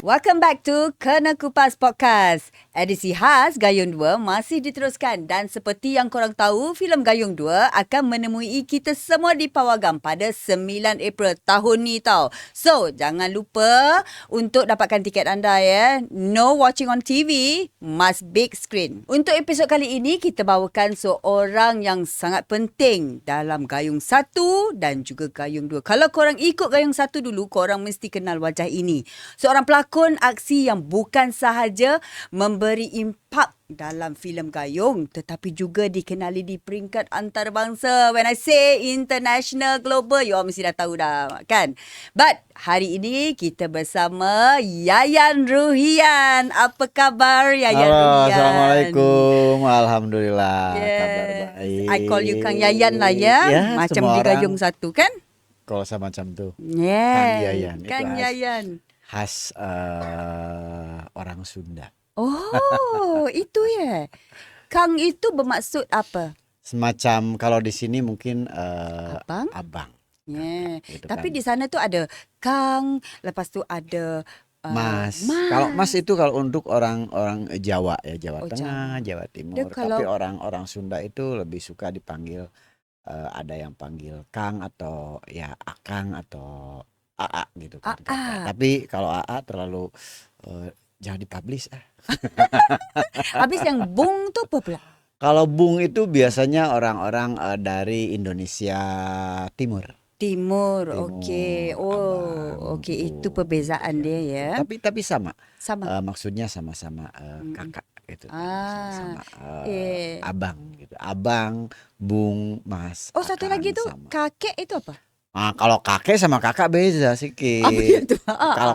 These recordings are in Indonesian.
Welcome back to Kena Kupas Podcast. Edisi khas Gayung 2 masih diteruskan dan seperti yang korang tahu, filem Gayung 2 akan menemui kita semua di Pawagam pada 9 April tahun ni tau. So, jangan lupa untuk dapatkan tiket anda ya. No watching on TV, must big screen. Untuk episod kali ini, kita bawakan seorang yang sangat penting dalam Gayung 1 dan juga Gayung 2. Kalau korang ikut Gayung 1 dulu, korang mesti kenal wajah ini. Seorang pelakon aksi yang bukan sahaja memberi impak dalam filem Gayung tetapi juga dikenali di peringkat antarabangsa. When I say international, global, you all mesti dah tahu dah kan. But hari ini kita bersama Yayan Ruhian. Apa khabar Yayan Halo, Ruhian? Assalamualaikum. Alhamdulillah, kabar Yes. baik. I call you Kang Yayan lah ya. Ya, Macam semua di orang Gayung 1 kan? kalau sama macam tuh. Yes. Kang Yayan, itu Kang Yayan. khas orang Sunda. Oh, itu ya. Kang itu bermaksud apa? Semacam kalau di sini mungkin Abang? abang. Yeah. Gitu Tapi kan. di sana tu ada Kang, lepas tu ada Mas. Mas. Kalau Mas itu kalau untuk orang-orang Jawa ya, Jawa Oh, Tengah, Jawa. Jawa Timur. Dia kalau Tapi orang-orang Sunda itu lebih suka dipanggil ada yang panggil Kang atau ya Akang atau AA gitu kan. AA. Tapi kalau AA terlalu jangan dipublish ah. habis yang Bung tu apa pula? Kalau Bung itu biasanya orang-orang dari Indonesia Timur. Timur. Okey. Timur, Oh, abang okey, itu gitu. perbezaan dia Gitu. ya. Tapi sama. Sama. Maksudnya sama-sama Mm-mm. kakak gitu kan. Ah. Sama Eh. abang gitu. Abang, Bung, Mas. Oh, satu lagi tu sama. kakek itu apa? Kalau kakek sama kakak beda Apa sedikit. itu? Kalau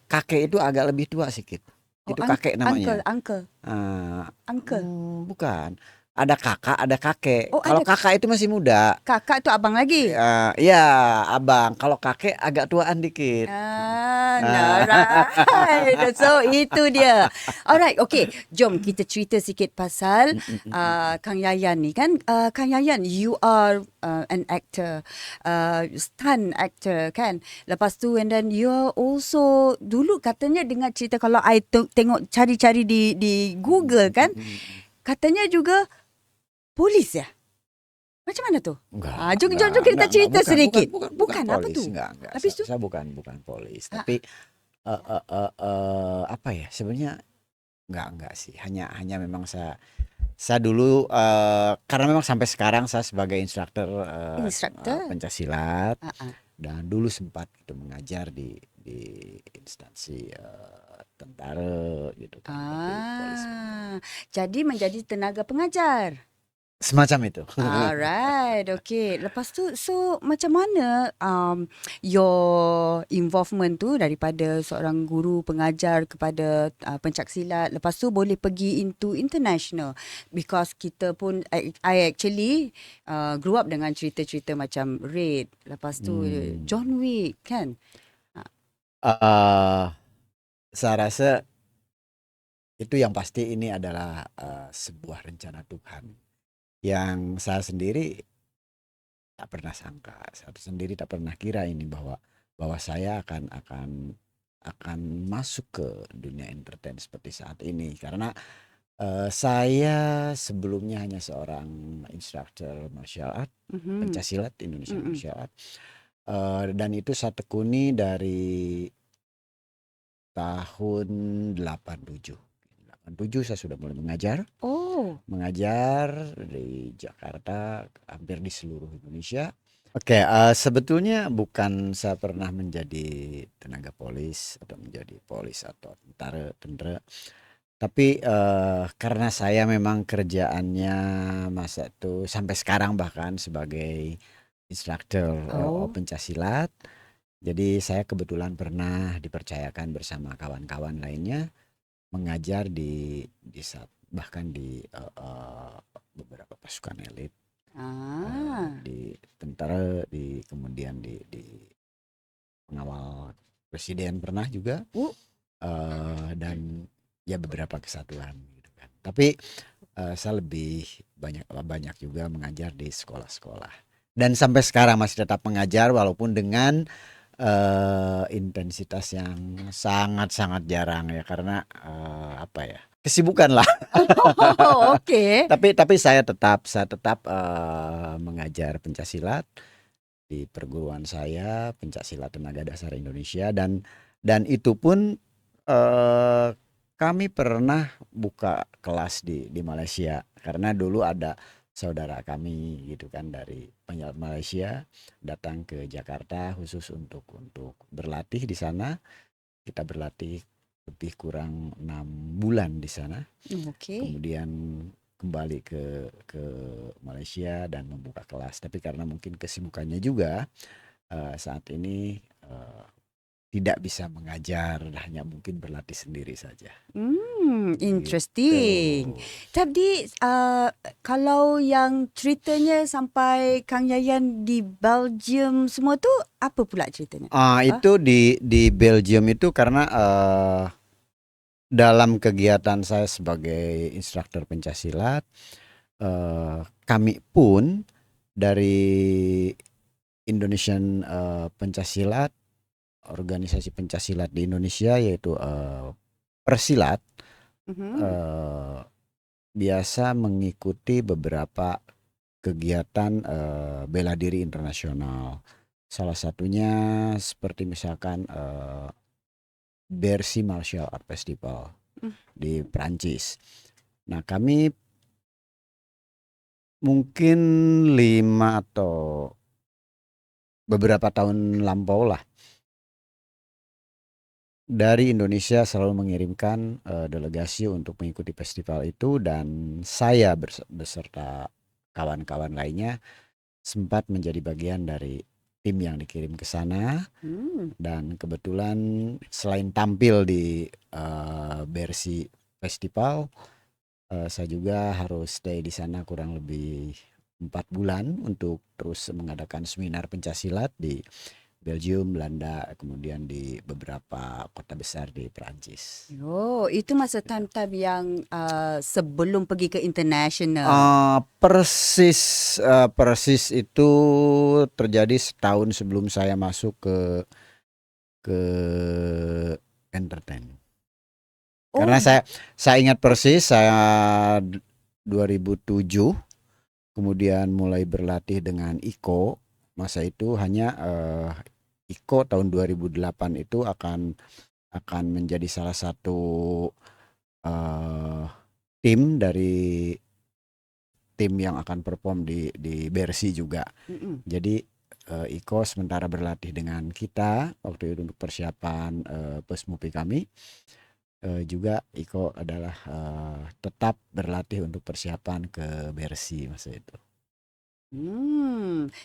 kakek itu agak lebih tua sedikit. Itu kakek namanya. Uncle. Ah, Uncle. bukan. Ada kakak, ada kakek. Oh, Kalau ada kakak itu masih muda. kakak tu abang lagi. Iya, abang. Kalau kakek agak tuaan dikit. Alright. So itu dia. Alright, okay. Jom kita cerita sikit pasal Kang Yayan ni kan. Kang Yayan, you are an actor, stunt actor kan. Lepas tu and then you are also dulu katanya dengar cerita kalau I tengok cari-cari di Google kan. Katanya juga polis ya. Macam mana tu? Enggak, Jom enggak, kita enggak, cerita bukan, sedikit. bukan Apa polis, tu? enggak. Habis tu? Saya bukan polis, tapi apa ya? Sebenarnya enggak sih. Hanya memang saya dulu karena memang sampai sekarang saya sebagai instruktur Instruktur? pencaksilat Ah. dan dulu sempat gitu mengajar di instansi tentara gitu kan, tapi polis Jadi menjadi tenaga pengajar. semacam itu. Alright, okay. Lepas tu, so macam mana your involvement tu daripada seorang guru pengajar kepada pencaksilat. Lepas tu boleh pergi into international. Because kita pun, I actually grew up dengan cerita-cerita macam Raid. Lepas tu John Wick kan. Saya rasa itu yang pasti ini adalah sebuah rencana Tuhan yang saya sendiri tak pernah sangka, saya sendiri tak pernah kira ini bahwa saya akan masuk ke dunia entertain seperti saat ini, karena saya sebelumnya hanya seorang instruktur martial art, pencaksilat Indonesia martial art, dan itu saya tekuni dari tahun 87 saya sudah mulai mengajar. Mengajar di Jakarta, hampir di seluruh Indonesia. Oke, sebetulnya bukan saya pernah menjadi tenaga polis atau menjadi polis atau tentara. Tapi karena saya memang kerjaannya masa itu sampai sekarang bahkan sebagai instruktur pencaksilat. Jadi saya kebetulan pernah dipercayakan bersama kawan-kawan lainnya mengajar bahkan di beberapa pasukan elit, di tentara, kemudian di pengawal presiden pernah juga, dan ya beberapa kesatuan gitu kan. Tapi saya lebih banyak juga mengajar di sekolah-sekolah dan sampai sekarang masih tetap mengajar walaupun dengan intensitas yang sangat-sangat jarang ya karena apa ya? Kesibukan lah. Oh, okey. Tapi saya tetap mengajar pencaksilat di perguruan saya, Pencaksilat Tenaga Dasar Indonesia dan itu pun eh, kami pernah buka kelas di Malaysia karena dulu ada saudara kami gitu kan dari Malaysia datang ke Jakarta khusus untuk berlatih di sana. Kita berlatih lebih kurang 6 bulan di sana. Okey. Kemudian kembali ke Malaysia dan membuka kelas. Tapi karena mungkin kesibukannya juga saat ini tidak bisa mengajar, hanya mungkin berlatih sendiri saja. Interesting. Gitu. Tapi kalau yang ceritanya sampai Kang Yayan di Belgium semua tu apa pula ceritanya? Itu di Belgium itu karena dalam kegiatan saya sebagai instruktur pencaksilat, kami pun dari Indonesian Pencaksilat, organisasi pencaksilat di Indonesia yaitu Persilat, Mhm. eh, biasa mengikuti beberapa kegiatan bela diri internasional. Salah satunya seperti misalkan Bercy Martial Art Festival Hmm. di Prancis. Nah, kami mungkin 5 atau beberapa tahun lampau lah dari Indonesia selalu mengirimkan delegasi untuk mengikuti festival itu dan saya beserta kawan-kawan lainnya sempat menjadi bagian dari tim yang dikirim ke sana Hmm. dan kebetulan selain tampil di Bercy Festival, saya juga harus stay di sana kurang lebih 4 bulan untuk terus mengadakan seminar pencaksilat di Belgium, Belanda, kemudian di beberapa kota besar di Perancis. Oh, itu masa time-time yang sebelum pergi ke international. Persis itu terjadi setahun sebelum saya masuk ke entertain. Oh, Karena saya ingat persis saya 2007 kemudian mulai berlatih dengan Iko. Masa itu hanya Iko tahun 2008 itu akan menjadi salah satu eh, tim dari tim yang akan perform di Bersi juga. mm-mm. Jadi Iko sementara berlatih dengan kita waktu itu untuk persiapan Pesmupi kami. Juga Iko adalah tetap berlatih untuk persiapan ke Bersi masa itu.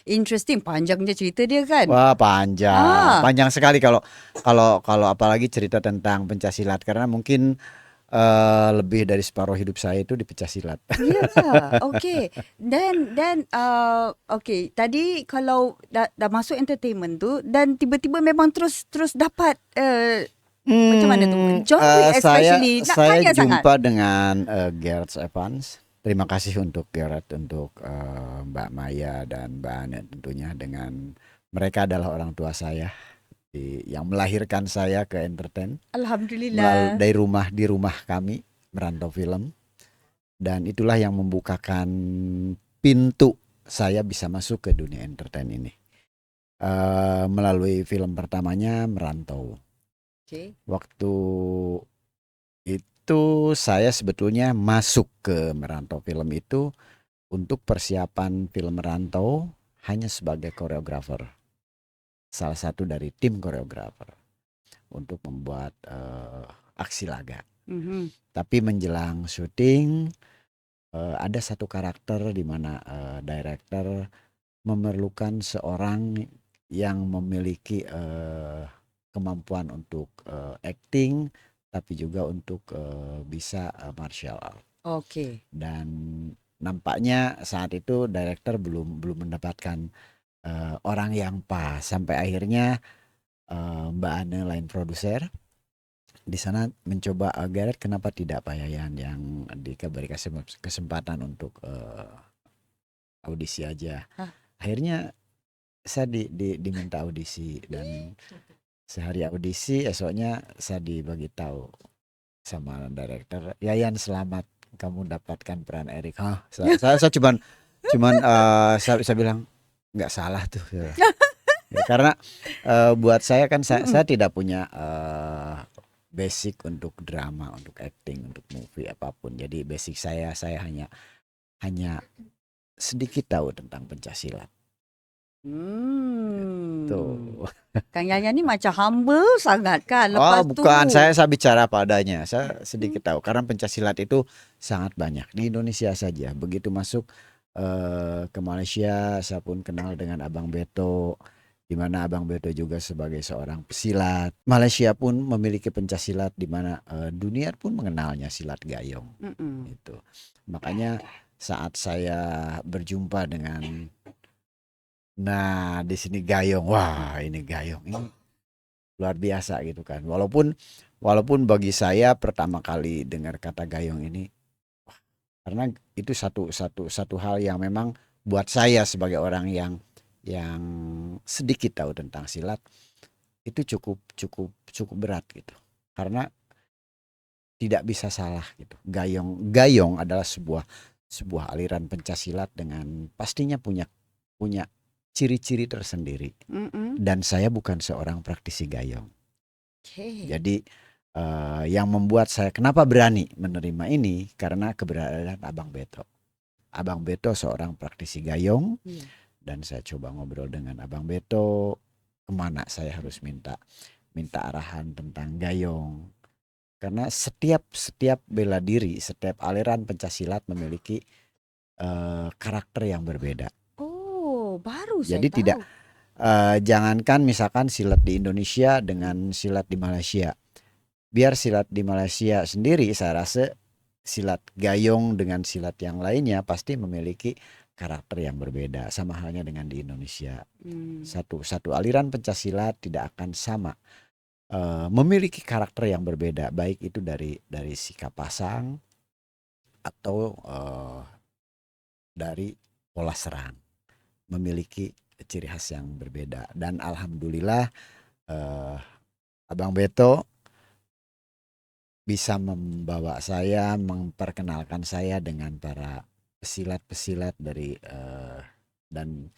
Interesting. Panjangnya cerita dia kan? Wah, panjang, Ah, panjang sekali kalau kalau apalagi cerita tentang pencaksilat karena mungkin lebih dari separuh hidup saya itu di pencaksilat. ya. Okay. Dan okay. Tadi kalau dah masuk entertainment tu dan tiba-tiba memang terus dapat macam mana tu? John Wick Saya especially nak saya tanya sangat. jumpa dengan Gareth Evans. Terima kasih untuk Gareth, untuk Mbak Maya dan Mbak Anet tentunya dengan mereka adalah orang tua saya yang melahirkan saya ke entertain melalui Alhamdulillah. dari di rumah kami Merantau Film dan itulah yang membukakan pintu saya bisa masuk ke dunia entertain ini melalui film pertamanya Merantau. Okay. Waktu itu saya sebetulnya masuk ke Merantau Film itu untuk persiapan film Merantau hanya sebagai koreografer, salah satu dari tim koreografer untuk membuat aksi laga. Mhm. Tapi menjelang syuting ada satu karakter di mana director memerlukan seorang yang memiliki kemampuan untuk acting tapi juga untuk bisa martial art Okay. dan nampaknya saat itu director belum mendapatkan orang yang pas sampai akhirnya Mbak Ane lain produser di sana mencoba Gareth kenapa tidak Pak Yayan yang diberi kesempatan untuk audisi aja. Hah. Akhirnya saya diminta audisi, dan sehari audisi esoknya saya dibagi tahu sama director, Yayan selamat kamu dapatkan peran Erik. Hah, saya cuman saya bilang nggak salah tuh. Ya, karena buat saya kan saya tidak punya basic untuk drama, untuk acting, untuk movie apapun. Jadi basic saya hanya sedikit tahu tentang pencaksilat. Tuh. Kang Yayan ni macam humble sangat kan. Oh, Lepas tu bukan, saya bicara apa adanya. Saya sedikit tahu karena pencaksilat itu sangat banyak di Indonesia saja. Begitu masuk ke Malaysia, saya pun kenal dengan Abang Beto, di mana Abang Beto juga sebagai seorang pesilat. Malaysia pun memiliki pencaksilat, di mana dunia pun mengenalnya silat gayong. Itu. Makanya saat saya berjumpa dengan, nah di sini gayong, wah ini gayong ini luar biasa gitu kan. Walaupun bagi saya pertama kali dengar kata gayong ini, karena itu satu hal yang memang buat saya sebagai orang yang sedikit tahu tentang silat, itu cukup berat gitu. Karena tidak bisa salah gitu. Gayong adalah sebuah aliran pencaksilat dengan pastinya punya ciri-ciri tersendiri. Dan saya bukan seorang praktisi gayong. Jadi yang membuat saya kenapa berani menerima ini karena keberadaan Abang Beto. Abang Beto seorang praktisi gayong, dan saya coba ngobrol dengan Abang Beto kemana saya harus minta arahan tentang gayong. Karena setiap bela diri, setiap aliran pencaksilat memiliki karakter yang berbeda. Oh, baru saya Jadi tahu. tidak jangankan misalkan silat di Indonesia dengan silat di Malaysia. Biar silat di Malaysia sendiri, saya rasa silat gayong dengan silat yang lainnya pasti memiliki karakter yang berbeda. Sama halnya dengan di Indonesia. Satu aliran pencaksilat tidak akan sama. Memiliki karakter yang berbeda, baik itu dari sikap pasang atau dari pola serang, memiliki ciri khas yang berbeda. Dan alhamdulillah Abang Beto bisa membawa saya, memperkenalkan saya dengan para pesilat-pesilat dari dan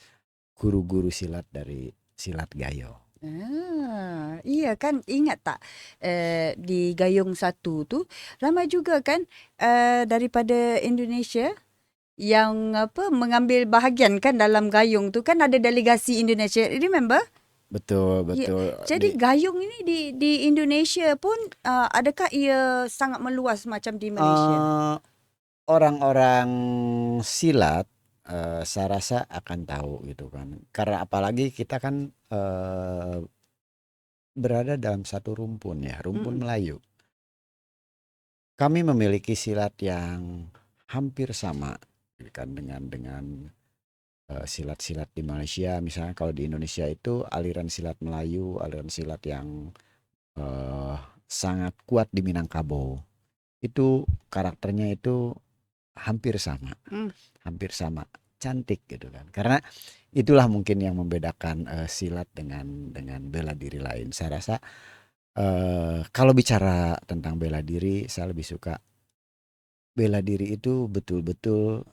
guru-guru silat dari silat gayong. Iya kan, ingat tak di Gayung 1 tu ramai juga kan daripada Indonesia yang mengambil bahagian kan dalam gayung tu, kan ada delegasi Indonesia. Remember? Betul. Jadi gayung ini di Indonesia pun adakah ia sangat meluas macam di Malaysia? Orang-orang silat saya rasa akan tahu gitu kan. Karena apalagi kita kan berada dalam satu rumpun ya, rumpun Melayu. Kami memiliki silat yang hampir sama kan dengan silat-silat di Malaysia. Misalnya kalau di Indonesia itu aliran silat Melayu, aliran silat yang sangat kuat di Minangkabau. Itu karakternya itu hampir sama. Hampir sama. Cantik gitu kan. Karena itulah mungkin yang membedakan silat dengan bela diri lain. Saya rasa kalau bicara tentang bela diri, saya lebih suka bela diri itu betul-betul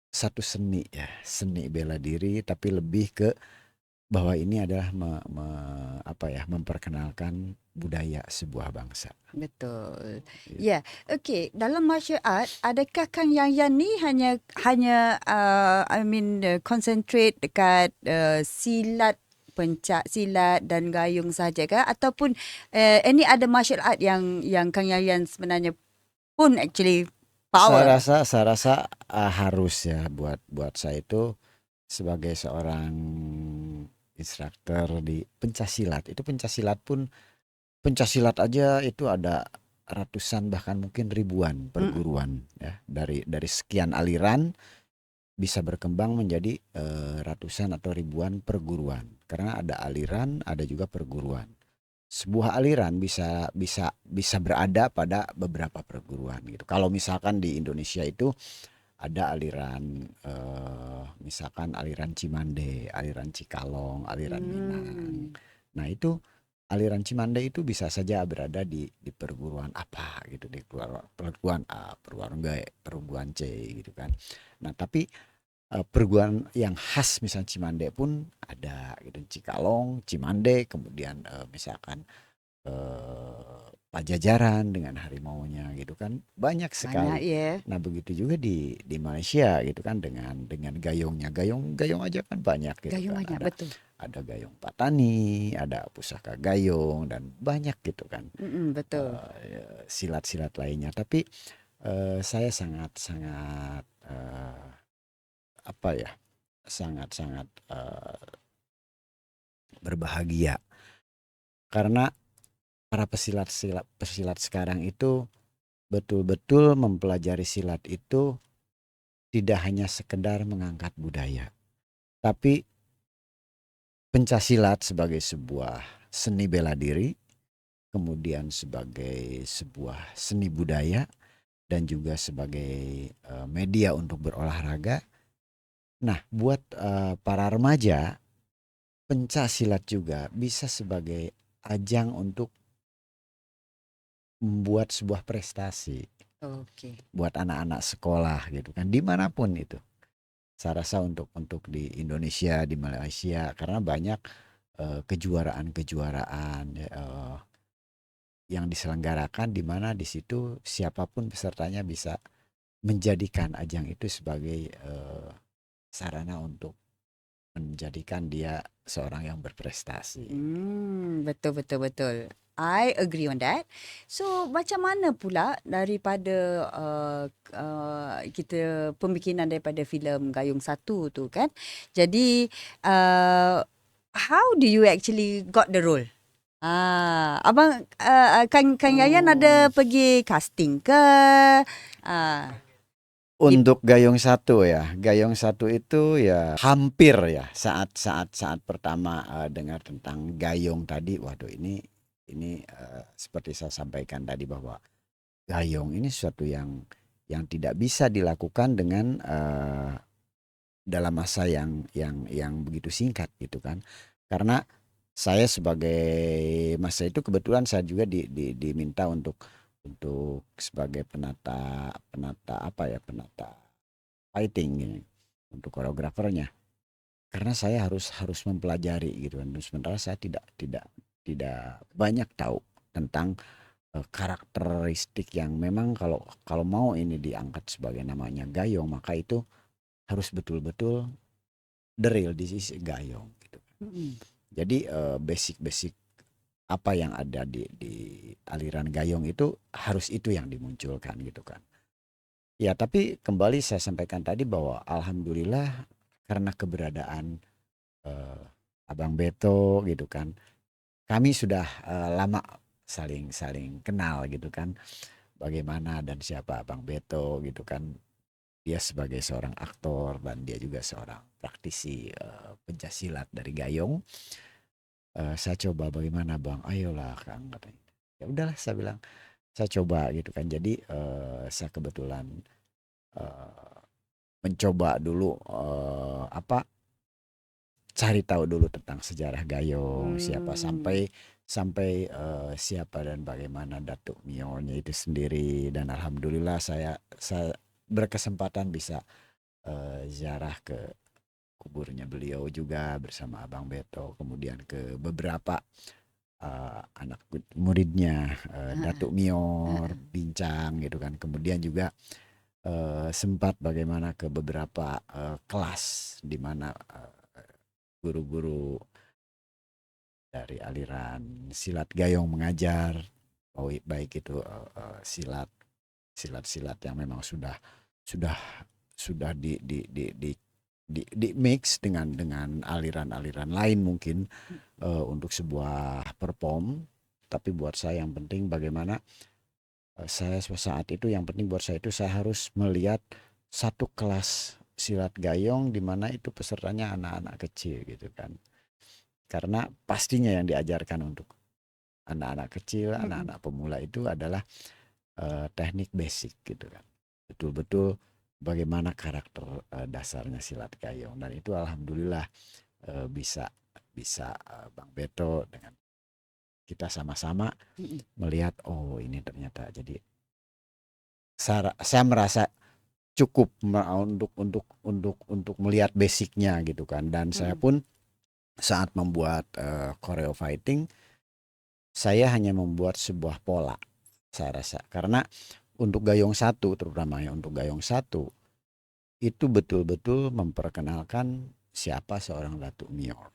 satu seni ya, seni bela diri, tapi lebih ke bahwa ini adalah memperkenalkan budaya sebuah bangsa. Betul. Ya, okey. Dalam martial art, adakah Kang Yayan ni hanya concentrate dekat silat, pencak silat dan gayung sahaja kah, ataupun any other martial art yang Kang Yayan sebenarnya pun actually power? Saya rasa harus ya buat saya itu sebagai seorang instruktur di pencaksilat. Itu pencaksilat aja itu ada ratusan bahkan mungkin ribuan perguruan ya. Dari sekian aliran bisa berkembang menjadi ratusan atau ribuan perguruan. Karena ada aliran, ada juga perguruan. Sebuah aliran bisa berada pada beberapa perguruan gitu. Kalau misalkan di Indonesia itu ada aliran misalkan aliran Cimande, aliran Cikalong, aliran Minang. Hmm. Nah itu aliran Cimande itu bisa saja berada di perguruan apa gitu, di perguruan A, perguruan B, perguruan C gitu kan. Nah tapi perguruan yang khas misalnya Cimande pun ada gitu, Cikalong, Cimande, kemudian misalkan Pajajaran dengan harimaunya gitu kan, banyak Banyak sekali. ya. Nah begitu juga di Malaysia gitu kan, dengan gayungnya, gayung aja kan banyak gitu Gayung kan, banyak, ada betul. gayung Patani, ada pusaka gayung dan banyak gitu kan, Betul. silat-silat lainnya. Tapi saya sangat apa ya, sangat berbahagia karena para pesilat sekarang itu betul-betul mempelajari silat itu tidak hanya sekedar mengangkat budaya, tapi pencaksilat sebagai sebuah seni bela diri, kemudian sebagai sebuah seni budaya, dan juga sebagai media untuk berolahraga. Nah, buat para remaja, pencaksilat juga bisa sebagai ajang untuk membuat sebuah prestasi Okey. buat anak-anak sekolah gitu kan, dimanapun itu. Saya rasa untuk di Indonesia, di Malaysia, karena banyak kejuaraan-kejuaraan yang diselenggarakan, di mana di situ siapapun pesertanya bisa menjadikan ajang itu sebagai sarana untuk menjadikan dia seorang yang berprestasi. Betul, betul, betul. I agree on that. So, macam mana pula daripada kita pembikinan daripada filem Gayung Satu tu kan? Jadi, how do you actually got the role? Abang, Kang Yayan ada Oh. pergi casting ke? Ah, di Untuk Gayung Satu ya, Gayung Satu itu ya hampir ya saat pertama dengar tentang Gayung tadi, waduh ini seperti saya sampaikan tadi bahwa Gayung ini sesuatu yang tidak bisa dilakukan dengan dalam masa yang begitu singkat gitu kan. Karena saya sebagai masa itu kebetulan saya juga diminta untuk sebagai penata penata apa ya penata fighting gini, untuk koreografernya. Karena saya harus harus mempelajari gitu kan. Sementara saya tidak banyak tahu tentang karakteristik yang memang kalau kalau mau ini diangkat sebagai namanya Gayong, maka itu harus betul-betul the real this is Gayong gitu. mm, Jadi basic-basic apa yang ada di aliran Gayong itu harus itu yang dimunculkan gitu kan. Ya, tapi kembali saya sampaikan tadi bahwa alhamdulillah karena keberadaan eh, Abang Beto gitu kan. Kami sudah lama saling saling kenal gitu kan. Bagaimana dan siapa Abang Beto gitu kan. Dia sebagai seorang aktor dan dia juga seorang praktisi pencaksilat dari Gayong. Saya coba bagaimana Bang? Ayolah Kang katanya. Ya udahlah saya bilang saya coba gitu kan. Jadi saya kebetulan eh, mencoba dulu cari tahu dulu tentang sejarah Gayong, siapa mm, sampai sampai siapa dan bagaimana Datuk Mionya itu sendiri, dan alhamdulillah saya berkesempatan bisa ziarah ke kuburnya beliau juga bersama Abang Beto, kemudian ke beberapa anak muridnya Datuk Mior, uh, bincang gitu kan. Kemudian juga sempat bagaimana ke beberapa kelas di mana guru-guru dari aliran silat Gayong mengajar, baik itu silat-silat yang memang sudah sudah di mix dengan aliran-aliran lain mungkin untuk sebuah perform. Tapi buat saya yang penting bagaimana saya saat itu, yang penting buat saya itu saya harus melihat satu kelas silat Gayong di mana itu pesertanya anak-anak kecil gitu kan. Karena pastinya yang diajarkan untuk anak-anak kecil, mm, anak-anak pemula itu adalah teknik basic gitu kan. Betul-betul bagaimana karakter dasarnya silat gayung, dan itu alhamdulillah bisa bisa Bang Beto dengan kita sama-sama Mm-mm. melihat, oh ini ternyata. Jadi saya merasa cukup untuk melihat basicnya gitu kan, dan saya Mm-mm. pun saat membuat choreo fighting, saya hanya membuat sebuah pola, saya rasa, karena untuk gayung satu, terutama ya untuk gayung satu, itu betul-betul memperkenalkan siapa seorang Datuk Mior.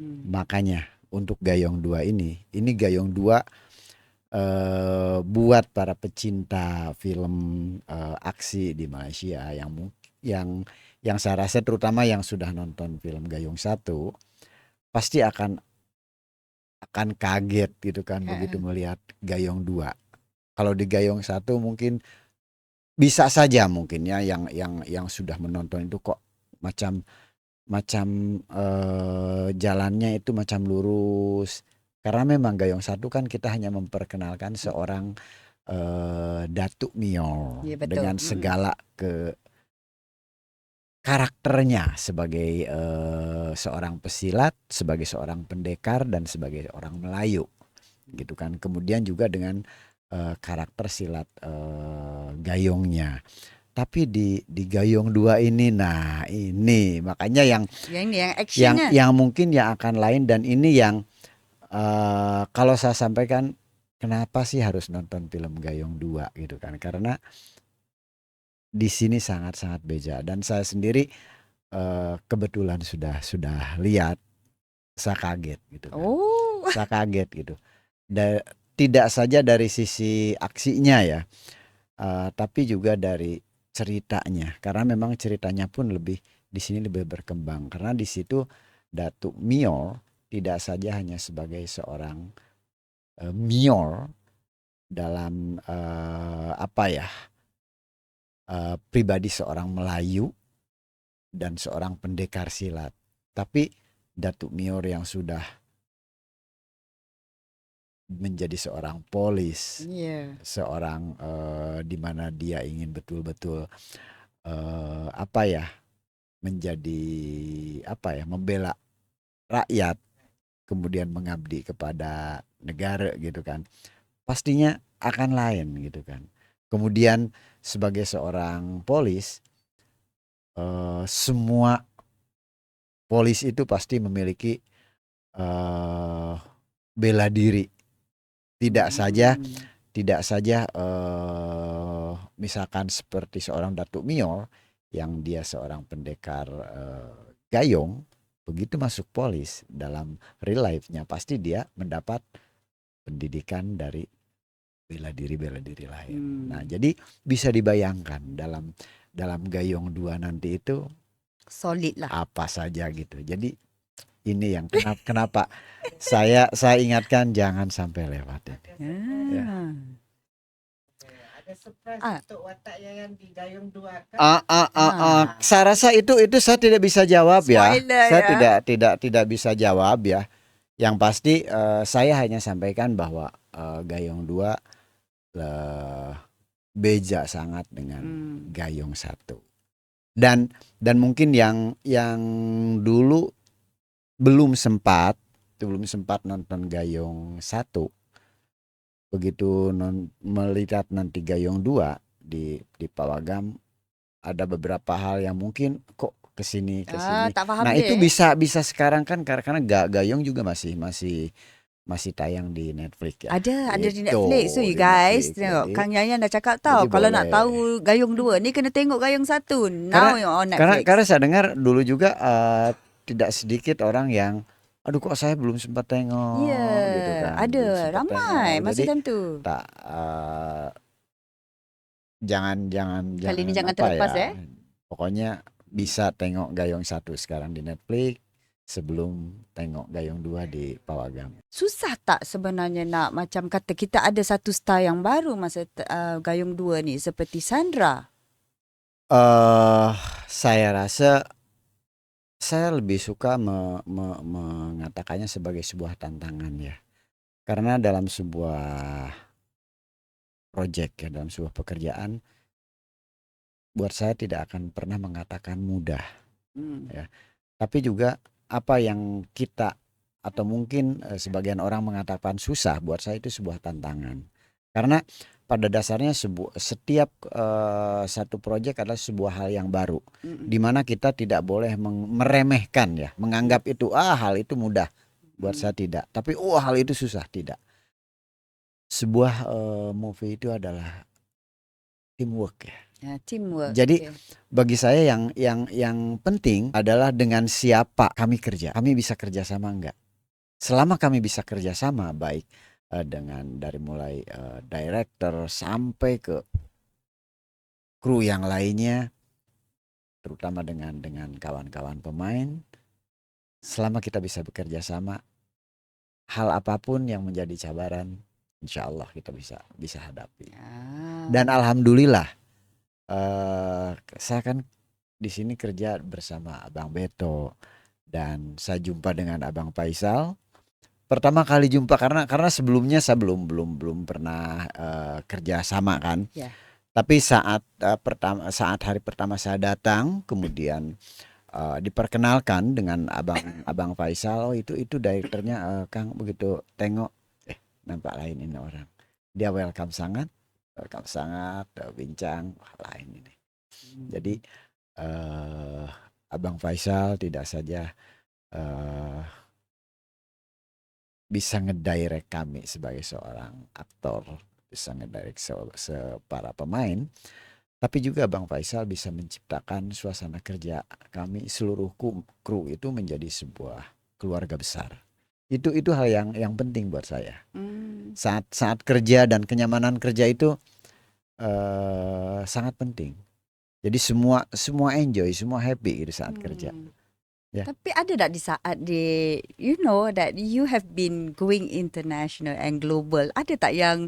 Mm. Makanya untuk gayung dua ini gayung dua buat para pecinta film aksi di Malaysia yang yang saya rasa terutama yang sudah nonton film Gayung Satu pasti akan kaget gitu kan begitu melihat Gayung Dua. Kalau di Gayung Satu mungkin bisa saja mungkin ya yang sudah menonton itu kok macam macam jalannya itu macam lurus, karena memang Gayung Satu kan kita hanya memperkenalkan seorang Datuk Mio Ya betul. dengan Mm-mm. segala karakternya sebagai seorang pesilat, sebagai seorang pendekar, dan sebagai orang Melayu gitu kan. Kemudian juga dengan karakter silat gayungnya. Tapi di Gayung Dua ini, nah ini makanya Yang ini yang actionnya. yang mungkin yang akan lain, dan ini yang kalau saya sampaikan kenapa sih harus nonton film Gayung Dua gitu kan? Karena di sini sangat-sangat beda, dan saya sendiri kebetulan sudah lihat, saya kaget gitu kan. Oh. Saya kaget gitu. Tidak saja dari sisi aksinya ya, tapi juga dari ceritanya. Karena memang ceritanya pun di sini lebih berkembang. Karena di situ Datuk Mior tidak saja hanya sebagai seorang Mior dalam apa ya, pribadi seorang Melayu dan seorang pendekar silat, tapi Datuk Mior yang sudah menjadi seorang polis, Iya. seorang di mana dia ingin betul-betul apa ya, menjadi apa ya, membela rakyat, kemudian mengabdi kepada negara gitu kan, pastinya akan lain gitu kan. Kemudian sebagai seorang polis, semua polis itu pasti memiliki eh, bela diri. Tidak saja Mm. misalkan seperti seorang Datuk Mior yang dia seorang pendekar gayung, begitu masuk polis dalam real life-nya pasti dia mendapat pendidikan dari bela diri lain. Nah, Mm. jadi bisa dibayangkan dalam dalam Gayung 2 nanti itu Solid lah. apa saja gitu. Jadi ini yang kenapa saya ingatkan jangan sampai lewat ini. Ya. Ah. Ada surprise Ah. untuk watak yang di Gayung 2 kan? Saya rasa itu saya tidak bisa jawab ya. Spoiler Saya ya. tidak bisa jawab ya. Yang pasti saya hanya sampaikan bahwa Gayung 2 beja sangat dengan Gayung 1. Dan mungkin yang dulu belum sempat nonton Gayung 1, begitu melihat nanti Gayung 2 di Pawagam, ada beberapa hal yang mungkin kok kesini. Tak faham Nah dia. itu bisa sekarang kan, karena Gayung juga masih tayang di Netflix ya. Ada di Gitu, Netflix. So you di guys Netflix. tengok Jadi Kang Yayan dah cakap tahu kalau nak boleh. tahu Gayung 2 ni kena tengok Gayung 1. Now on Netflix. Karena saya dengar dulu juga tidak sedikit orang yang aduh kok saya belum sempat tengok gitu kan. Ada Belum sempat ramai tengok. masa Jadi time tu. tak jangan Kali ni jangan apa terlepas ya. Pokoknya bisa tengok Gayung 1 sekarang di Netflix sebelum tengok Gayung 2 di Pawagam. Susah tak sebenarnya nak macam kata kita ada satu style yang baru masa Gayung 2 ni seperti Sandra. Saya rasa saya lebih suka mengatakannya sebagai sebuah tantangan ya. Karena dalam sebuah project ya, dalam sebuah pekerjaan buat saya tidak akan pernah mengatakan mudah. Hmm. Ya. Tapi juga apa yang kita atau mungkin sebagian orang mengatakan susah, buat saya itu sebuah tantangan. Karena pada dasarnya setiap satu proyek adalah sebuah hal yang baru, di mana kita tidak boleh meremehkan ya, menganggap itu hal itu mudah. Buat saya tidak. Tapi hal itu susah, tidak. Sebuah movie itu adalah teamwork ya. Ya, teamwork. Jadi Okay. bagi saya yang penting adalah dengan siapa kami kerja. Kami bisa kerja sama enggak? Selama kami bisa kerja sama baik dengan dari mulai director sampai ke kru yang lainnya, terutama dengan kawan-kawan pemain, selama kita bisa bekerja sama, hal apapun yang menjadi cabaran, insya Allah kita bisa hadapi. Ah. Dan alhamdulillah, saya kan di sini kerja bersama Abang Beto dan saya jumpa dengan Abang Faisal. Pertama kali jumpa karena sebelumnya saya belum pernah kerja sama kan. Ya. Tapi saat hari pertama saya datang, kemudian diperkenalkan dengan Abang Faisal. Itu direkturnya Kang, begitu tengok nampak lain ini orang. Dia welcome sangat, bincang lain ini. Jadi Abang Faisal tidak saja bisa ngedirect kami sebagai seorang aktor, bisa ngedirect para pemain, tapi juga Bang Faisal bisa menciptakan suasana kerja kami seluruh kru itu menjadi sebuah keluarga besar. Itu hal yang penting buat saya. Saat kerja dan kenyamanan kerja itu sangat penting. Jadi semua enjoy, semua happy di saat kerja. Ya. Tapi ada tak di saat you know that you have been going international and global, ada tak yang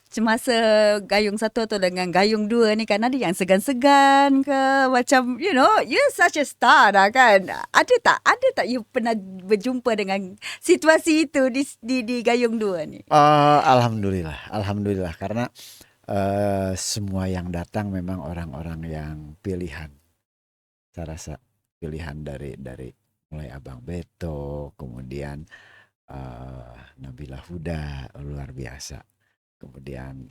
semasa Gayung 1 atau dengan Gayung 2 ni kan ada yang segan-segan ke, macam you know you're such a star dah kan, ada tak you pernah berjumpa dengan situasi itu di Gayung 2 ni? Alhamdulillah karena semua yang datang memang orang-orang yang pilihan. Saya rasa pilihan dari mulai Abang Beto, kemudian Nabila Huda, luar biasa, kemudian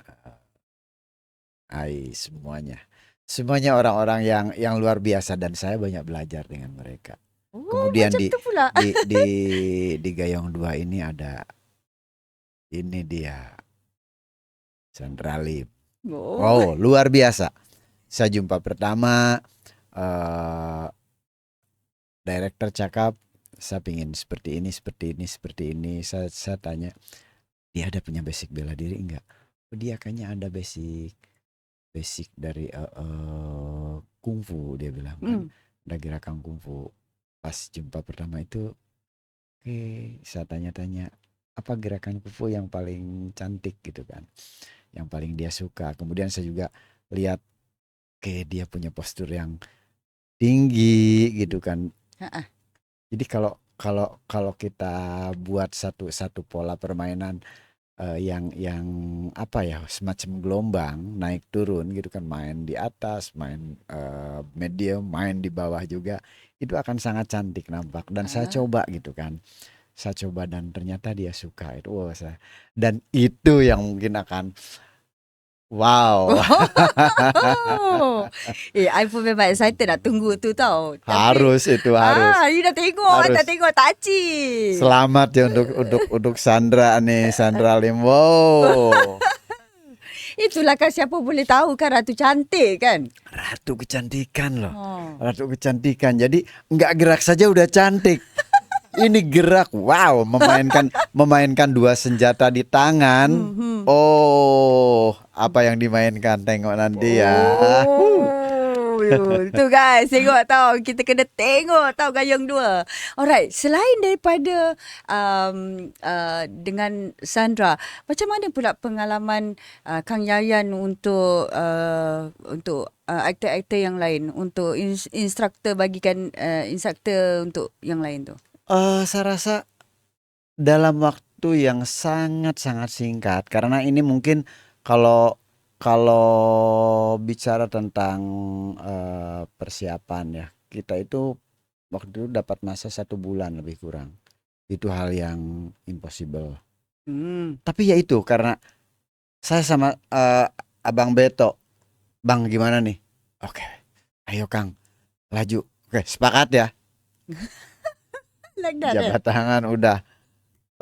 semuanya orang-orang yang luar biasa dan saya banyak belajar dengan mereka. Kemudian di Gayung 2 ini ada dia Sandra Lim. Luar biasa. Saya jumpa pertama director cakap, saya pingin seperti ini. Saya tanya, dia ada punya basic bela diri enggak? Dia kayaknya ada basic dari kungfu, dia bilang kan. Ada gerakan kungfu. Pas jumpa pertama itu, saya tanya-tanya, apa gerakan kungfu yang paling cantik gitu kan, yang paling dia suka. Kemudian saya juga lihat, dia punya postur yang tinggi gitu kan. Jadi kalau kita buat satu pola permainan yang apa ya, semacam gelombang naik turun gitu kan, main di atas, main medium, main di bawah juga, itu akan sangat cantik nampak. Dan saya coba gitu kan, dan ternyata dia suka itu. Dan itu yang mungkin akan wow. I pun memang excited nak tunggu tu tau. Harus. You dah tengok Taci. Selamat ya untuk Sandra nih, Sandra Lim. Wow. Itulah kan, siapa boleh tahu kan, Ratu Cantik kan. Ratu kecantikan loh. Ratu kecantikan. Jadi enggak gerak saja udah cantik. Ini gerak, wow, memainkan dua senjata di tangan. Apa yang dimainkan, tengok nanti ya. Tu guys, tengok tau, kita kena tengok tau Gayung 2. Alright, selain daripada dengan Sandra, macam mana pula pengalaman Kang Yayan untuk aktor-aktor yang lain, untuk instruktur bagikan instruktur untuk yang lain tu? Saya rasa dalam waktu yang sangat-sangat singkat, karena ini mungkin kalau kalau bicara tentang persiapan ya, kita itu waktu itu dapat masa 1 bulan lebih kurang. Itu hal yang impossible. Tapi ya itu karena saya sama Abang Beto, Bang gimana nih? Oke, ayo Kang, laju. Oke, sepakat ya. Like that. Jabat tangan udah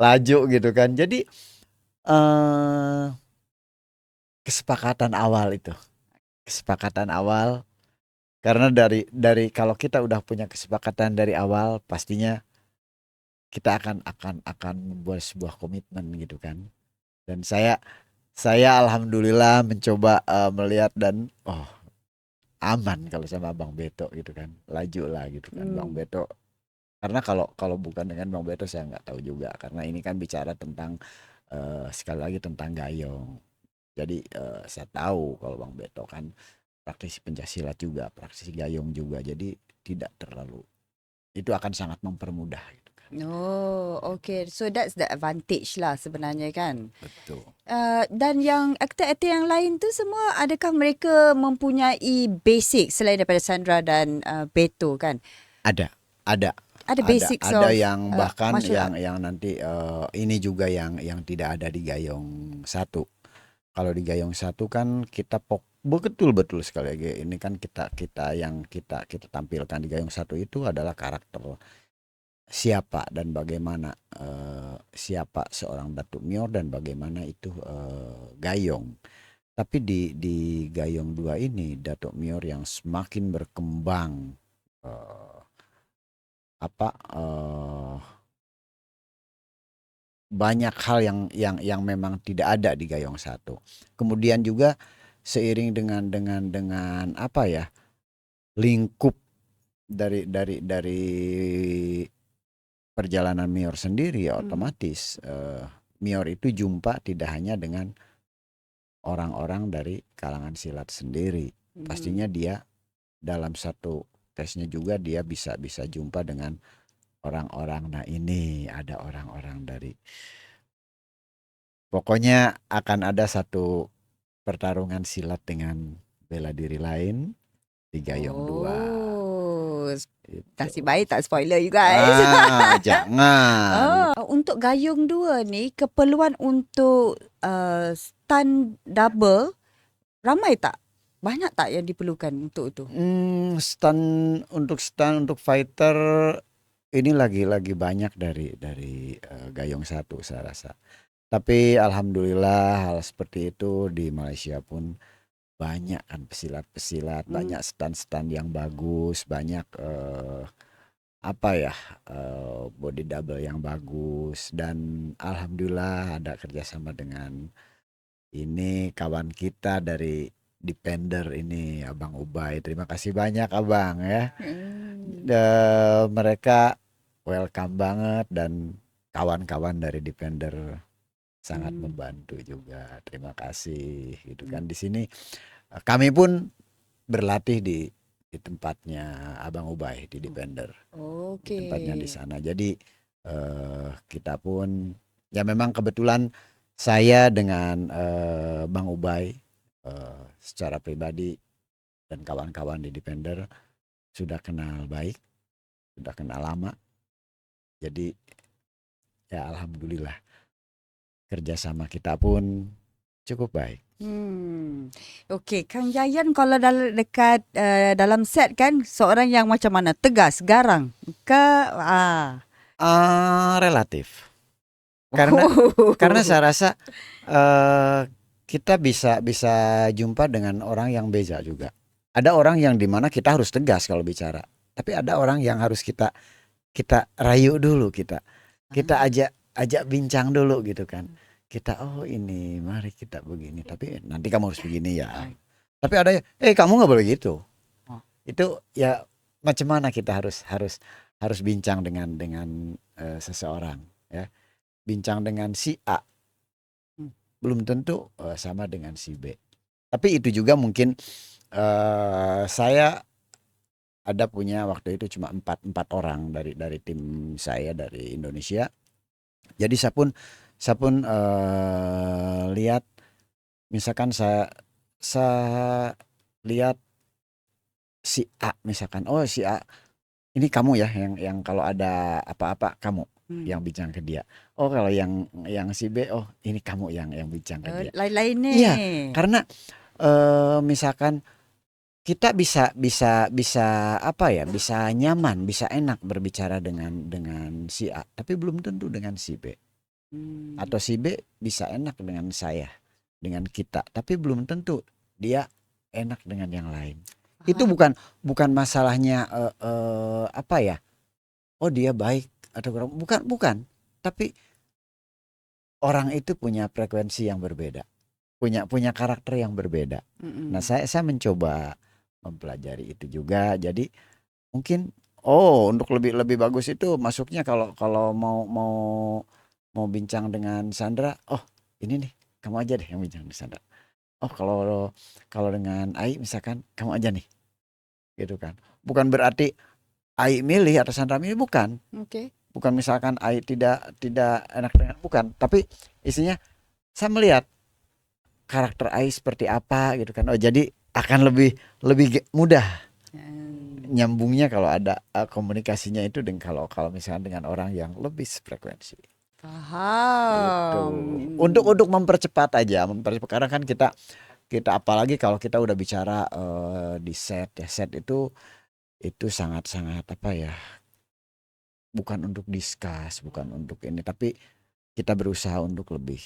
laju gitu kan. Jadi eh kesepakatan awal itu. Kesepakatan awal karena dari kalau kita udah punya kesepakatan dari awal pastinya kita akan membuat sebuah komitmen gitu kan. Dan saya alhamdulillah mencoba melihat dan aman kalau sama Bang Beto gitu kan. Laju lah gitu kan Bang Beto. Karena kalau bukan dengan Bang Beto saya nggak tahu juga karena ini kan bicara tentang sekali lagi tentang gayung. Jadi saya tahu kalau Bang Beto kan praktisi pencaksilat juga, praktisi gayung juga. Jadi tidak terlalu itu akan sangat mempermudah gitu kan. Oh, okay. So that's the advantage lah sebenarnya kan. Betul. Dan yang aktor-aktor yang lain tu semua, adakah mereka mempunyai basic selain daripada Sandra dan Beto kan? Ada Ada basics ada of yang bahkan martial art. yang nanti ini juga yang tidak ada di Gayung 1. Kalau di Gayung 1 kan kita betul sekali lagi ini kan kita yang kita tampilkan di Gayung 1 itu adalah karakter siapa dan bagaimana siapa seorang Datuk Mior dan bagaimana itu Gayung. Tapi di Gayung 2 ini Datuk Mior yang semakin berkembang banyak hal yang memang tidak ada di Gayung 1. Kemudian juga seiring dengan apa ya? Lingkup dari perjalanan Mior sendiri ya otomatis Mior itu jumpa tidak hanya dengan orang-orang dari kalangan silat sendiri. Pastinya dia dalam satu tesnya juga dia bisa jumpa dengan orang-orang. Nah ini ada orang-orang dari pokoknya akan ada satu pertarungan silat dengan bela diri lain di Gayung 2. Oh, Itu. nasib baik tak spoiler you guys. Jangan. Untuk Gayung 2 ni, keperluan untuk stunt double ramai tak? Banyak tak yang diperlukan untuk itu? Stunt untuk fighter ini lagi banyak dari Gayung 1 saya rasa. Tapi alhamdulillah hal seperti itu di Malaysia pun banyak kan pesilat-pesilat, banyak stand-stand yang bagus, banyak body double yang bagus dan alhamdulillah ada kerjasama dengan ini kawan kita dari Defender ini Abang Ubay. Terima kasih banyak Abang ya. Mereka welcome banget dan kawan-kawan dari Defender sangat membantu juga. Terima kasih gitu kan. Di sini kami pun berlatih di tempatnya Abang Ubay di Defender. Oke. Di tempatnya di sana. Jadi kita pun ya memang kebetulan saya dengan Bang Ubay secara pribadi dan kawan-kawan di Defender sudah kenal baik, sudah kenal lama. Jadi ya alhamdulillah kerjasama kita pun cukup baik. Okey, Kang Yayan kalau dekat dalam set kan seorang yang macam mana? Tegas, garang ke Relatif. Karena saya rasa kita bisa jumpa dengan orang yang beza juga. Ada orang yang dimana kita harus tegas kalau bicara, tapi ada orang yang harus kita rayu dulu, kita ajak bincang dulu gitu kan. Kita ini mari kita begini, tapi nanti kamu harus begini ya. Tapi ada kamu nggak boleh gitu. Itu ya macam mana kita harus bincang dengan seseorang ya. Bincang dengan si A belum tentu sama dengan si B. Tapi itu juga mungkin saya ada punya waktu itu cuma empat orang dari tim saya dari Indonesia. Jadi saya pun lihat misalkan saya saya lihat si A misalkan, oh si A ini kamu ya yang kalau ada apa-apa kamu yang bincang ke dia. Oh kalau yang si B, oh ini kamu yang bincang ke dia. Lain-lain nih. Iya, karena misalkan kita bisa apa ya, bisa nyaman, bisa enak berbicara dengan si A, tapi belum tentu dengan si B. Atau si B bisa enak dengan saya, dengan kita, tapi belum tentu dia enak dengan yang lain. Itu bukan masalahnya apa ya? Oh dia baik atau kurang, bukan. Tapi orang itu punya frekuensi yang berbeda, punya karakter yang berbeda. Nah, saya mencoba mempelajari itu juga. Jadi mungkin untuk lebih bagus itu masuknya kalau mau bincang dengan Sandra, oh ini nih kamu aja deh yang bincang dengan Sandra. Oh kalau dengan Ai misalkan kamu aja nih, gitu kan. Bukan berarti Ai milih atau Sandra milih, bukan. Oke. Bukan misalkan Ai tidak enak dengan, bukan. Tapi isinya saya melihat karakter Ai seperti apa gitu kan. Oh jadi akan lebih mudah nyambungnya kalau ada komunikasinya itu dengan kalau misalkan dengan orang yang lebih frekuensi. Gitu. Paham. Untuk mempercepat aja, karena kan kita apalagi kalau kita udah bicara di set ya, set itu sangat-sangat apa ya, bukan untuk discuss, bukan untuk ini, tapi kita berusaha untuk lebih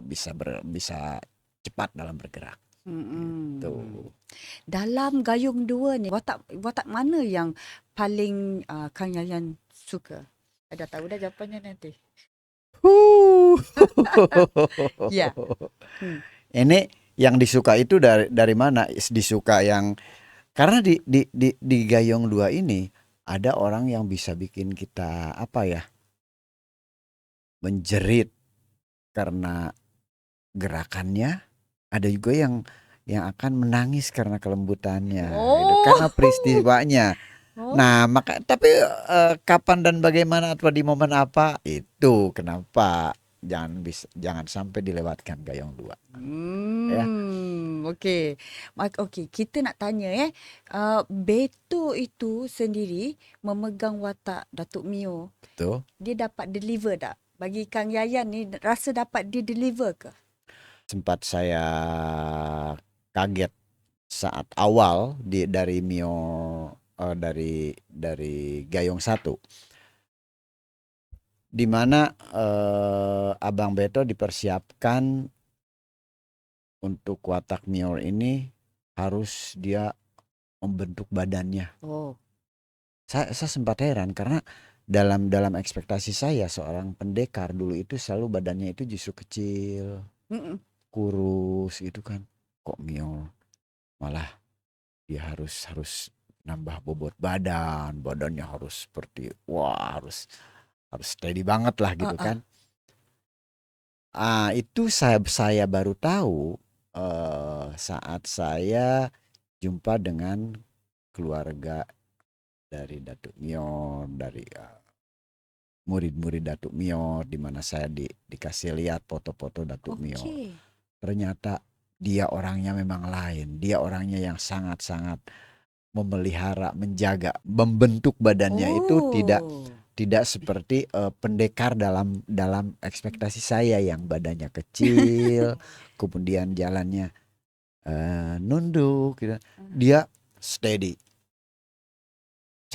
bisa cepat dalam bergerak. Gitu. Dalam Gayung 2 ni, watak mana yang paling Kang Yayan suka? Ada tahu dah jawapannya nanti. Ya. Ini yang disuka itu dari mana? Disuka yang karena di Gayung 2 ini ada orang yang bisa bikin kita apa ya, menjerit karena gerakannya, ada juga yang akan menangis karena kelembutannya, gitu, karena peristiwanya. Nah, tapi kapan dan bagaimana atau di momen apa itu kenapa jangan sampai dilewatkan Gayung 2. Ya. Okey. Okey, kita nak tanya Beto itu sendiri memegang watak Datuk Mio. Betul. Dia dapat deliver tak? Bagi Kang Yayan ni rasa dapat dia deliver ke? Sempat saya kaget saat awal dari Mio, dari Gayung 1. Di mana Abang Beto dipersiapkan untuk watak Mio ini harus dia membentuk badannya. Saya sempat heran karena dalam ekspektasi saya seorang pendekar dulu itu selalu badannya itu justru kecil, kurus gitu kan. Kok Mio malah dia harus nambah bobot badannya harus seperti harus steady banget lah gitu kan. Itu saya baru tahu saat saya jumpa dengan keluarga dari Datuk Mio, dari murid-murid Datuk Mio, di mana saya dikasih lihat foto-foto Datuk Mio. Ternyata dia orangnya memang lain. Dia orangnya yang sangat-sangat memelihara, menjaga, membentuk badannya itu tidak seperti pendekar dalam ekspektasi saya yang badannya kecil, kemudian jalannya nunduk gitu. Dia steady.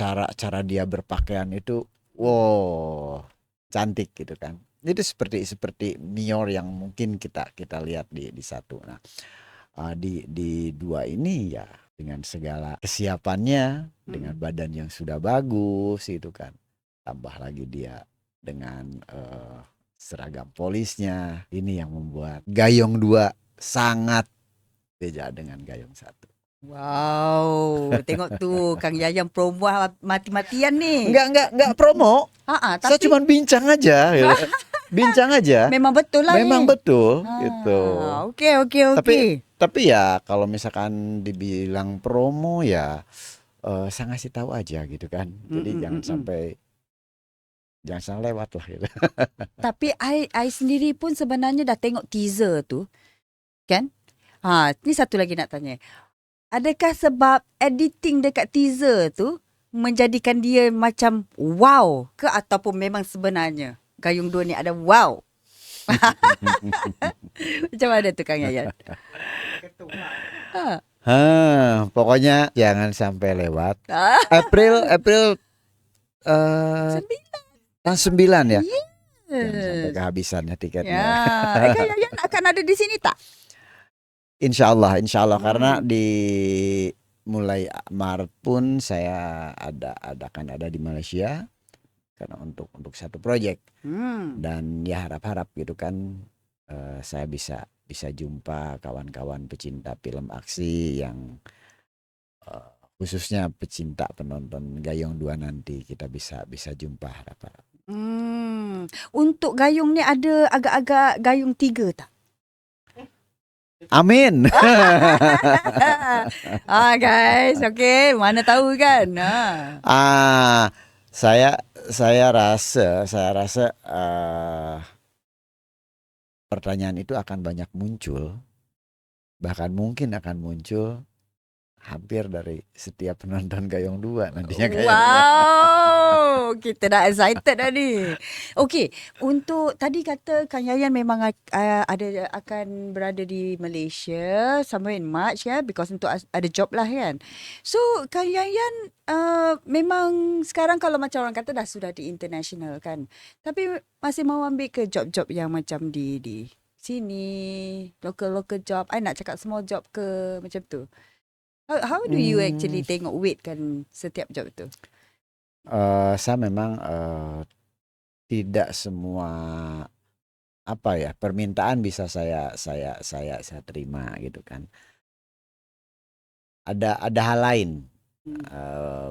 Cara dia berpakaian itu cantik gitu kan. Itu seperti Mio yang mungkin kita lihat di 1. Nah, di 2 ini ya dengan segala kesiapannya, dengan badan yang sudah bagus itu kan. Tambah lagi dia dengan seragam polisnya. Ini yang membuat Gayung 2 sangat beda dengan Gayung 1. Wow, tengok tu Kang Yayan promo mati-matian ni. Enggak promo. Tapi saya cuma bincang aja gitu. Bincang aja. Memang betul lah Memang ni. Betul gitu. Okey. Tapi ya kalau misalkan dibilang promo ya saya ngasih tahu aja gitu kan. Jadi jangan sampai lewat lah gitu. Tapi I sendiri pun sebenarnya dah tengok teaser tu. Kan? Ni satu lagi nak tanya. Adakah sebab editing dekat teaser tu menjadikan dia macam wow ke ataupun memang sebenarnya Gayung 2 ni ada wow? Macam mana tu Kang Yayan? Ketua. Pokoknya jangan sampai lewat. Ah, April sembilan. tanggal 9 ya. Yes. Jangan sampai kehabisannya tiketnya. Ya. Kang Yayan akan ada di sini tak? Insya Allah karena di mulai Maret pun saya akan ada di Malaysia karena untuk satu proyek dan ya harap gitu kan saya bisa jumpa kawan-kawan pecinta film aksi yang khususnya pecinta penonton Gayung 2 nanti kita bisa jumpa harap-harap. Untuk Gayung ni ada agak-agak Gayung 3 tak? Amin. Guys, okay, mana tahu kan. Saya rasa pertanyaan itu akan banyak muncul, bahkan mungkin akan muncul hampir dari setiap penonton Gayung 2 nantinya kayaknya. Wow, kita dah excited dah ni. Okey, untuk tadi kata Kang Yayan memang akan berada di Malaysia somewhere in March ya, because untuk ada job lah kan. So Kang Yayan memang sekarang kalau macam orang kata dah sudah di international kan, tapi masih mau ambil ke job-job yang macam di sini, local job. I nak cakap small job ke macam tu. How do you actually tengok weight kan setiap job tu? Saya memang tidak semua permintaan bisa saya terima gitu kan. Ada hal lain,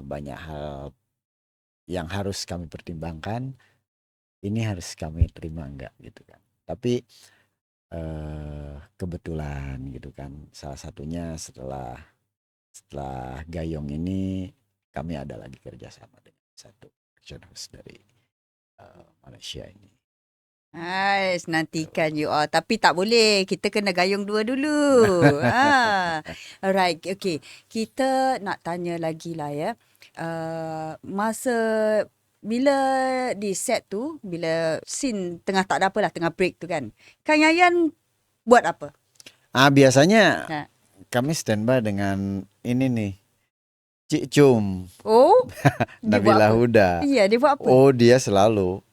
banyak hal yang harus kami pertimbangkan. Ini harus kami terima enggak gitu kan. Tapi kebetulan gitu kan, salah satunya setelah Gayung ini kami ada lagi kerjasama dengan satu action host dari Malaysia ini. Nice, nantikan you all. Tapi tak boleh, kita kena Gayung 2 dulu. Alright, okay. Kita nak tanya lagi lah ya. Masa bila di set tu, bila scene tengah tak ada apa lah, tengah break tu kan, Kang Yayan buat apa? Biasanya kami standby dengan ini nih, Cik Cum. Oh, Nabila Huda. Iya, dia buat apa? Oh, dia selalu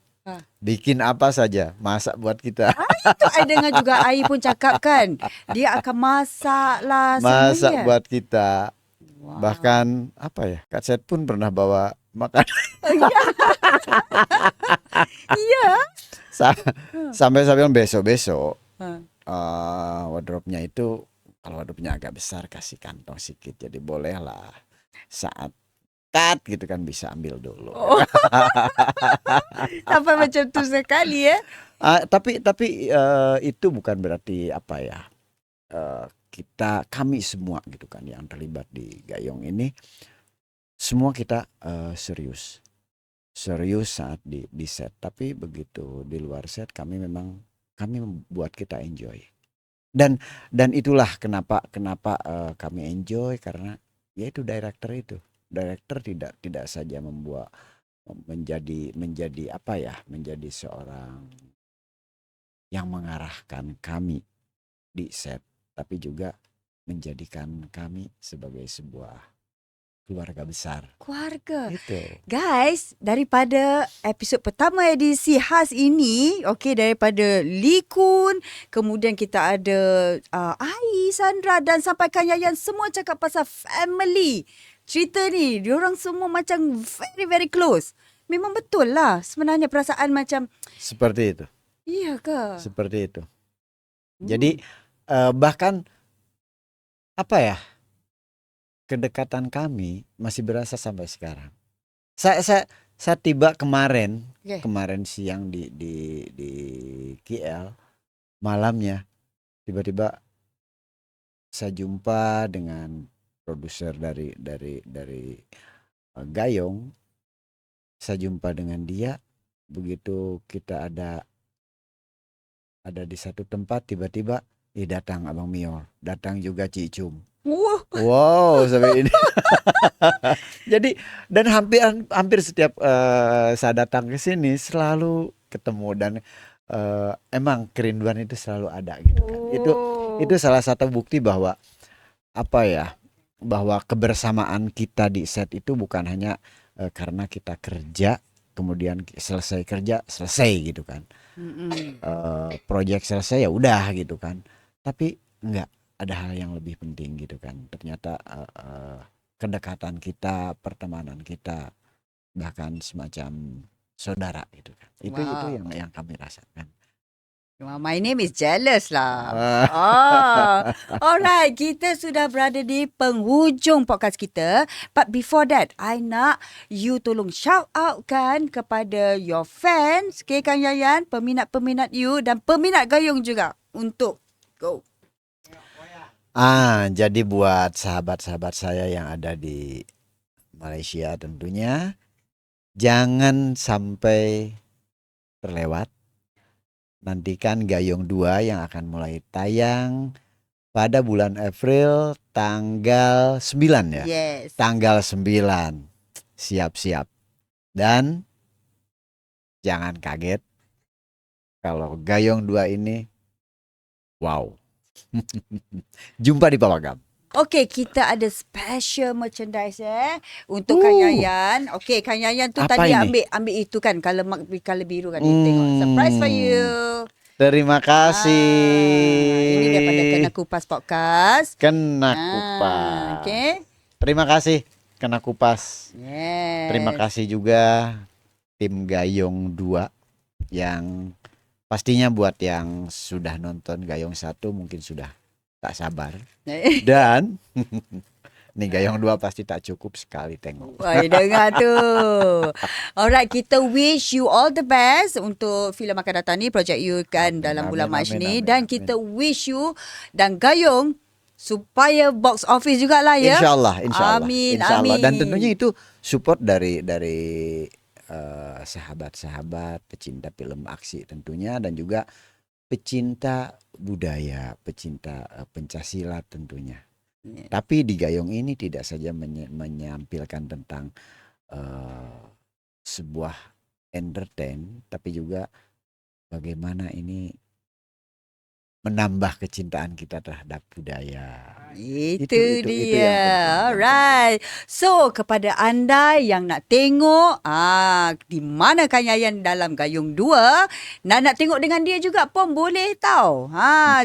bikin apa saja, masak buat kita. Itu I dengar juga, I pun cakap kan, dia akan masak lah Masak semuanya. buat kita. Wow. Bahkan Kak Set pun pernah bawa makan. Iya. Sampai saya bilang besok wardrobe-nya itu, kalau wardrobe-nya agak besar kasih kantong sedikit, jadi bolehlah saat cut gitu kan bisa ambil dulu. Sampai macam tu sekali ya. Tapi itu bukan berarti kami semua gitu kan yang terlibat di Gayung ini semua kita serius saat di set. Tapi begitu di luar set kami membuat kita enjoy. Dan itulah kenapa kami enjoy, karena yaitu director tidak saja menjadi seorang yang mengarahkan kami di set, tapi juga menjadikan kami sebagai sebuah keluarga besar. Keluarga. Gitu. Guys, daripada episod pertama edisi khas ini, daripada Lee Kun, kemudian kita ada Ai, Sandra dan sampai Kang Yayan, semua cakap pasal family. Cerita ni, diorang semua macam very very close. Memang betul lah sebenarnya perasaan macam seperti itu. Iya ke? Seperti itu. Jadi bahkan kedekatan kami masih berasa sampai sekarang. Saya tiba kemarin siang di KL, malamnya tiba-tiba saya jumpa dengan produser dari Gayung. Saya jumpa dengan dia, begitu kita ada di satu tempat, tiba-tiba datang Abang Mio, datang juga Cik Cum. Wah, Wow, sampai ini. Jadi dan hampir setiap saya datang ke sini selalu ketemu dan emang kerinduan itu selalu ada gitu kan. Itu salah satu bukti bahwa apa ya? Bahwa kebersamaan kita di set itu bukan hanya karena kita kerja kemudian selesai kerja selesai gitu kan. Proyek selesai ya udah gitu kan. Tapi enggak, ada hal yang lebih penting gitu kan. Ternyata kedekatan kita, pertemanan kita, bahkan semacam saudara gitu kan. Itu Wow. yang kami rasakan. My name is jealous lah. Ah. Alright, kita sudah berada di penghujung podcast kita. But before that, I nak you tolong shout out kan kepada your fans, okay, Kang Yayan, peminat-peminat you dan peminat gayung juga untuk go. Jadi buat sahabat-sahabat saya yang ada di Malaysia tentunya jangan sampai terlewat. Nantikan Gayung 2 yang akan mulai tayang pada bulan April tanggal 9 ya. Yes. Tanggal 9. Siap-siap. Dan jangan kaget kalau Gayung 2 ini wow. Jumpa di Pawagam. Okay, kita ada special merchandise untuk Kang Yayan. Okay, Kang Yayan tu Apa tadi ini? ambil itu kan color biru kan. Tengok, surprise for you. Terima kasih. Ini daripada Kena Kupas Podcast. Kena Kupas. Okay. Terima kasih Kena Kupas. Yes. Terima kasih juga tim Gayung 2 yang pastinya buat yang sudah nonton Gayung 1 mungkin sudah tak sabar. Dan nih Gayung 2 pasti tak cukup sekali tengok. Wah, dengar tu. Alright, kita wish you all the best untuk filem akan datang ni, projek you kan dalam bulan Mac ni. Dan kita wish you dan Gayung supaya box office jugalah ya. Insyaallah. Amin, Insyaallah. amin. Dan tentunya itu support dari sahabat-sahabat pecinta film aksi tentunya dan juga pecinta budaya, pecinta pencaksilat tentunya. Yeah. Tapi di Gayung ini tidak saja menyampilkan tentang sebuah entertain, tapi juga bagaimana ini menambah kecintaan kita terhadap budaya. Itu yang dia. penting. Alright. So, kepada anda yang nak tengok di mana Kang Yayan dalam Gayung 2, nak tengok dengan dia juga pun boleh tau.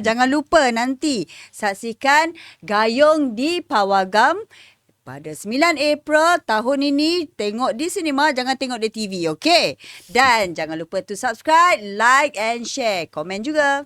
Jangan lupa nanti saksikan Gayung di Pawagam pada 9 April tahun ini. Tengok di sinema, jangan tengok di TV, okay? Dan jangan lupa to subscribe, like and share. Komen juga.